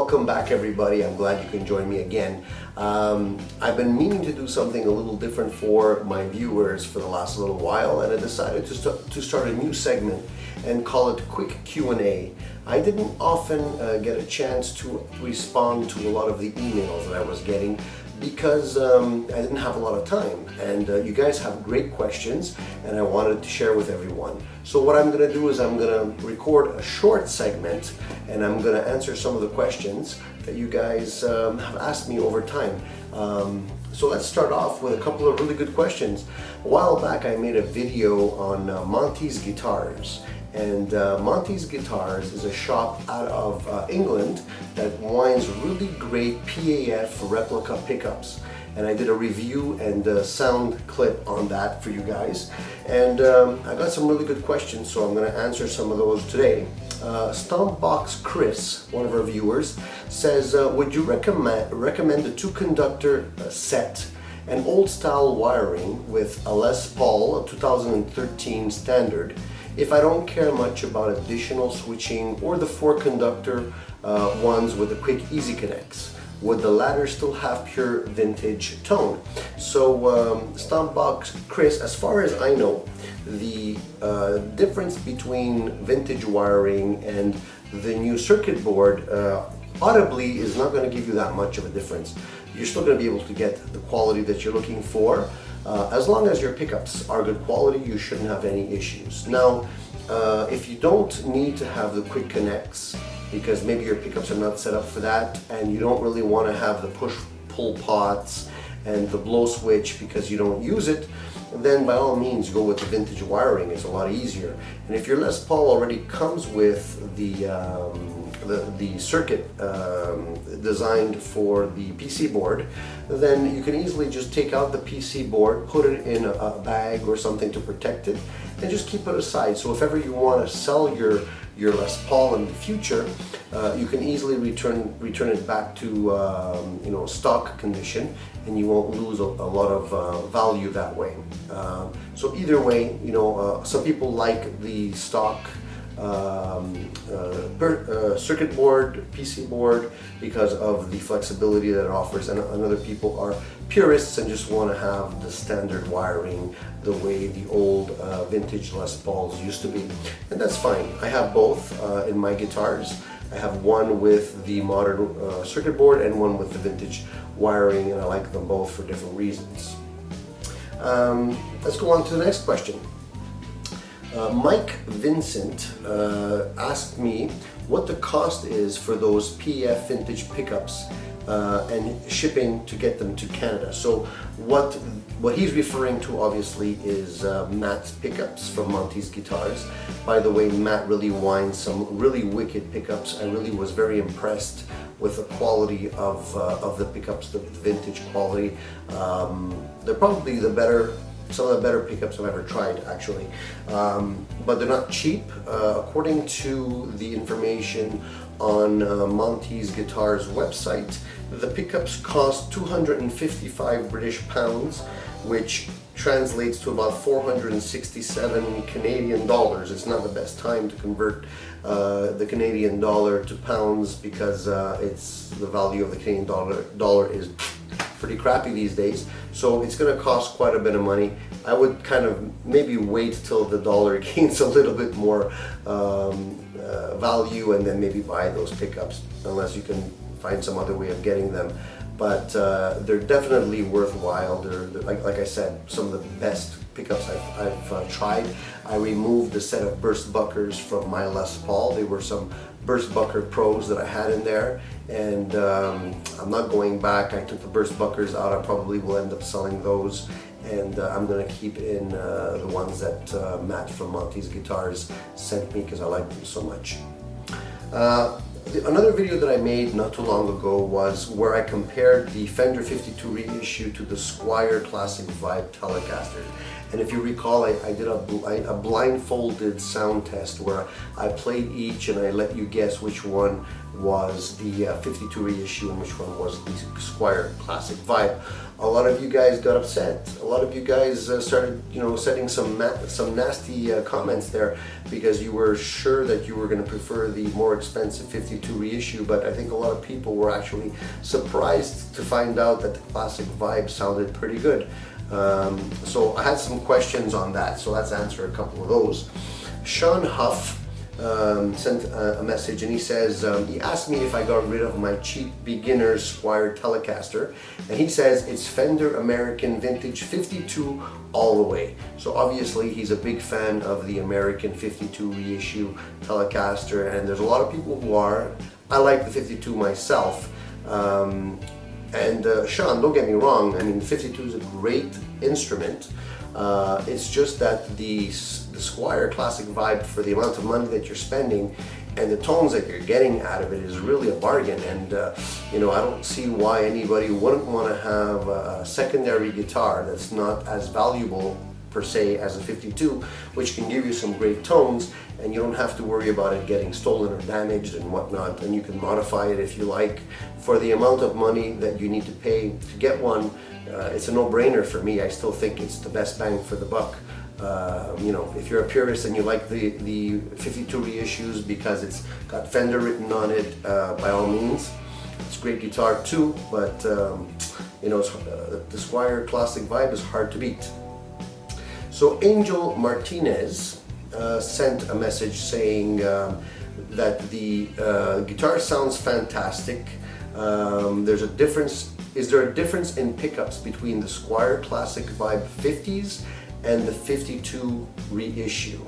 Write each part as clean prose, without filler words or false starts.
Welcome back, everybody. I'm glad you can join me again. I've been meaning to do something a little different for my viewers for the last little while, and I decided to start a new segment and call it Quick Q&A. I didn't often get a chance to respond to a lot of the emails that I was getting because I didn't have a lot of time, and you guys have great questions and I wanted to share with everyone. So what I'm going to do is I'm going to record a short segment and I'm going to answer some of the questions that you guys have asked me over time. So let's start off with a couple of really good questions. A while back I made a video on Montey's guitars. And Montey's Guitars is a shop out of England that winds really great PAF replica pickups. And I did a review and a sound clip on that for you guys. And I got some really good questions, so I'm going to answer some of those today. Stompbox Chris, one of our viewers, says, would you recommend a two-conductor set and old-style wiring with a Les Paul 2013 standard if I don't care much about additional switching or the four-conductor ones with the quick easy connects? Would the latter still have pure vintage tone? So Stompbox Chris, as far as I know, the difference between vintage wiring and the new circuit board audibly is not going to give you that much of a difference. You're still going to be able to get the quality that you're looking for. As long as your pickups are good quality, you shouldn't have any issues. Now, if you don't need to have the quick connects, because maybe your pickups are not set up for that, and you don't really want to have the push-pull pots and the blow switch because you don't use it, then by all means go with the vintage wiring. It's a lot easier. And if your Les Paul already comes with the circuit designed for the PC board, then you can easily just take out the PC board, put it in a bag or something to protect it, and just keep it aside. So if ever you want to sell your Les Paul in the future, you can easily return it back to stock condition, and you won't lose a lot of value that way. So either way, some people like the stock circuit board, PC board, because of the flexibility that it offers, and other people are purists and just want to have the standard wiring the way the old vintage Les Pauls used to be, and that's fine. I have both in my guitars. I have one with the modern circuit board and one with the vintage wiring, and I like them both for different reasons. Let's go on to the next question. Mike Vincent asked me what the cost is for those PF vintage pickups and shipping to get them to Canada. So what he's referring to obviously is Matt's pickups from Montey's Guitars. By the way, Matt really winds some really wicked pickups. I really was very impressed with the quality of the pickups, the vintage quality. They're probably some of the better pickups I've ever tried, actually, but they're not cheap. According to the information on Montey's Guitars website, the pickups cost 255 British pounds, which translates to about 467 Canadian dollars. It's not the best time to convert the Canadian dollar to pounds because the value of the Canadian dollar is pretty crappy these days, so it's going to cost quite a bit of money. I would kind of maybe wait till the dollar gains a little bit more value and then maybe buy those pickups, unless you can find some other way of getting them. But they're definitely worthwhile. They're like I said, some of the best pickups I've tried. I removed the set of burst buckers from my Les Paul. They were some burst bucker pros that I had in there, and I'm not going back. I took the burst buckers out. I probably will end up selling those, and I'm going to keep in the ones that Matt from Montey's Guitars sent me because I like them so much. Another video that I made not too long ago was where I compared the Fender 52 reissue to the Squier Classic Vibe Telecaster. And if you recall, I did a blindfolded sound test where I played each and I let you guess which one was the 52 reissue and which one was the Squier Classic Vibe. A lot of you guys got upset. A lot of you guys started, setting some nasty comments there because you were sure that you were going to prefer the more expensive 52 reissue, but I think a lot of people were actually surprised to find out that the Classic Vibe sounded pretty good. So I had some questions on that, so let's answer a couple of those. Sean Huff sent a message and he says, he asked me if I got rid of my cheap beginner's Squier Telecaster, and he says it's Fender American Vintage 52 all the way. So obviously he's a big fan of the American 52 reissue Telecaster, and there's a lot of people who are. I like the 52 myself. Sean, don't get me wrong, I mean, the 52 is a great instrument. It's just that the Squier Classic Vibe, for the amount of money that you're spending and the tones that you're getting out of it, is really a bargain. And I don't see why anybody wouldn't want to have a secondary guitar that's not as valuable per se as a 52, which can give you some great tones, and you don't have to worry about it getting stolen or damaged and whatnot, and you can modify it if you like. For the amount of money that you need to pay to get one, it's a no-brainer for me. I still think it's the best bang for the buck. If you're a purist and you like the 52 reissues because it's got Fender written on it, by all means, it's a great guitar too, but the Squier Classic Vibe is hard to beat. So Angel Martinez sent a message saying that the guitar sounds fantastic. Is there a difference in pickups between the Squier Classic Vibe 50s and the 52 reissue?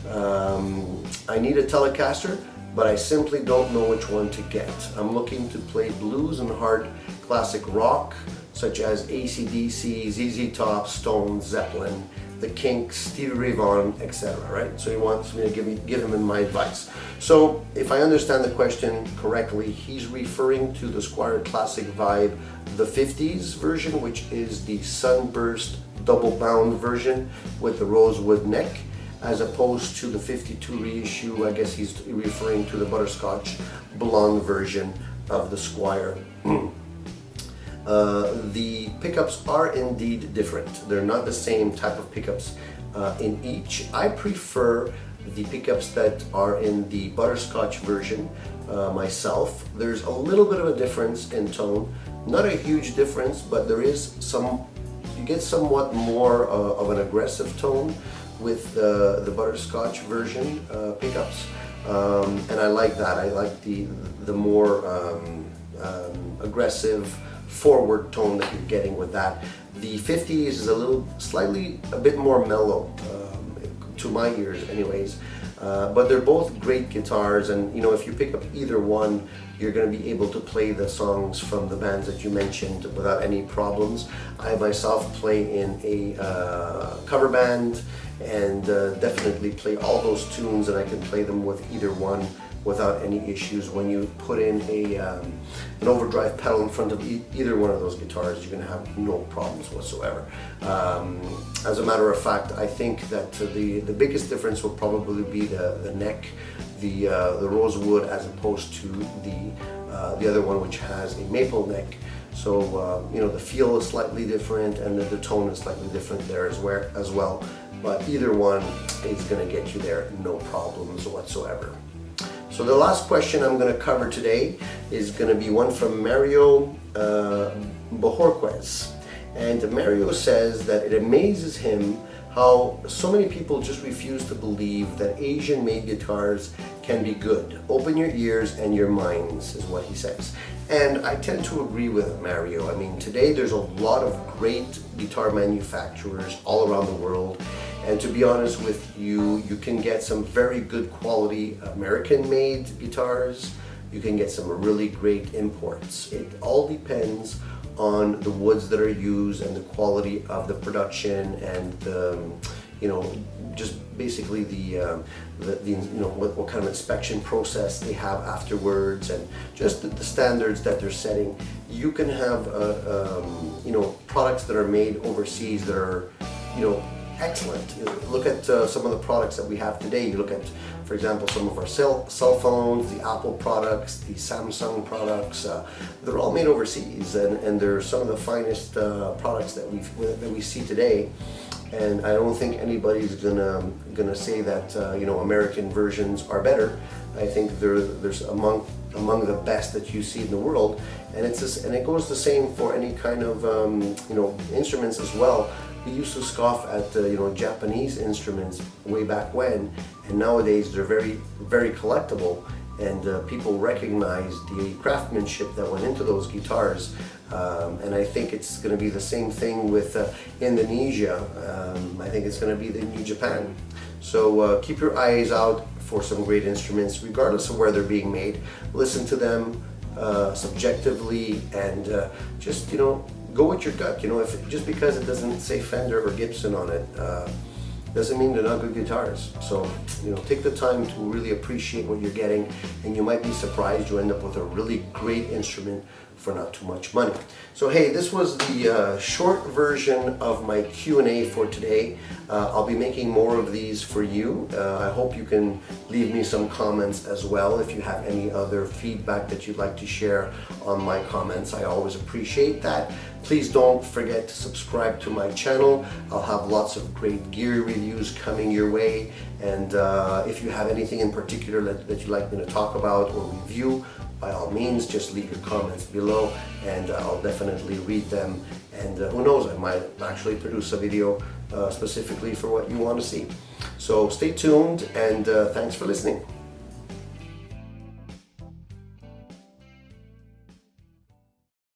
I need a Telecaster, but I simply don't know which one to get. I'm looking to play blues and hard classic rock, such as AC/DC, ZZ Top, Stones, Zeppelin, the Kinks, Stevie Ray Vaughan, etc. Right? So he wants me to give him my advice. So if I understand the question correctly, he's referring to the Squier Classic Vibe, the 50s version, which is the Sunburst double bound version with the rosewood neck, as opposed to the 52 reissue. I guess he's referring to the butterscotch blonde version of the Squier. The pickups are indeed different. They're not the same type of pickups in each. I prefer the pickups that are in the butterscotch version myself. There's a little bit of a difference in tone, not a huge difference, but there is some. You get somewhat more of an aggressive tone with the butterscotch version pickups, and I like that. I like the more aggressive forward tone that you're getting with that. The 50s is a bit more mellow, to my ears anyways, but they're both great guitars, and if you pick up either one, you're going to be able to play the songs from the bands that you mentioned without any problems. I myself play in a cover band and definitely play all those tunes, and I can play them with either one without any issues. When you put in an overdrive pedal in front of either one of those guitars, you're going to have no problems whatsoever. As a matter of fact, I think that the biggest difference will probably be the neck, the rosewood, as opposed to the other one, which has a maple neck. So the feel is slightly different, and the tone is slightly different there as well. But either one is going to get you there, no problems whatsoever. So the last question I'm going to cover today is going to be one from Mario Bojorquez. And Mario says that it amazes him how so many people just refuse to believe that Asian-made guitars can be good. Open your ears and your minds, is what he says. And I tend to agree with Mario. I mean, today there's a lot of great guitar manufacturers all around the world. And to be honest with you, you can get some very good quality American-made guitars. You can get some really great imports. It all depends on the woods that are used and the quality of the production and the, just basically what kind of inspection process they have afterwards, and just the standards that they're setting. You can have products that are made overseas that are excellent. You look at some of the products that we have today. You look at, for example, some of our cell phones, the Apple products, the Samsung products. They're all made overseas, and they're some of the finest products that we see today. And I don't think anybody's gonna say that American versions are better. I think there's among the best that you see in the world, and it goes the same for any kind of instruments as well. We used to scoff at Japanese instruments way back when, and nowadays they're very, very collectible, and people recognize the craftsmanship that went into those guitars. And I think it's going to be the same thing with Indonesia. I think it's going to be the new Japan. So keep your eyes out for some great instruments, regardless of where they're being made. Listen to them subjectively, and just go with your gut. Just because it doesn't say Fender or Gibson on it, doesn't mean they're not good guitars. So take the time to really appreciate what you're getting, and you might be surprised you end up with a really great instrument for not too much money. So hey, this was the short version of my Q&A for today. I'll be making more of these for you. I hope you can leave me some comments as well if you have any other feedback that you'd like to share on my comments. I always appreciate that. Please don't forget to subscribe to my channel. I'll have lots of great gear reviews coming your way, and if you have anything in particular that you'd like me to talk about or review, by all means, just leave your comments below, and I'll definitely read them. And who knows, I might actually produce a video specifically for what you want to see. So stay tuned, and thanks for listening.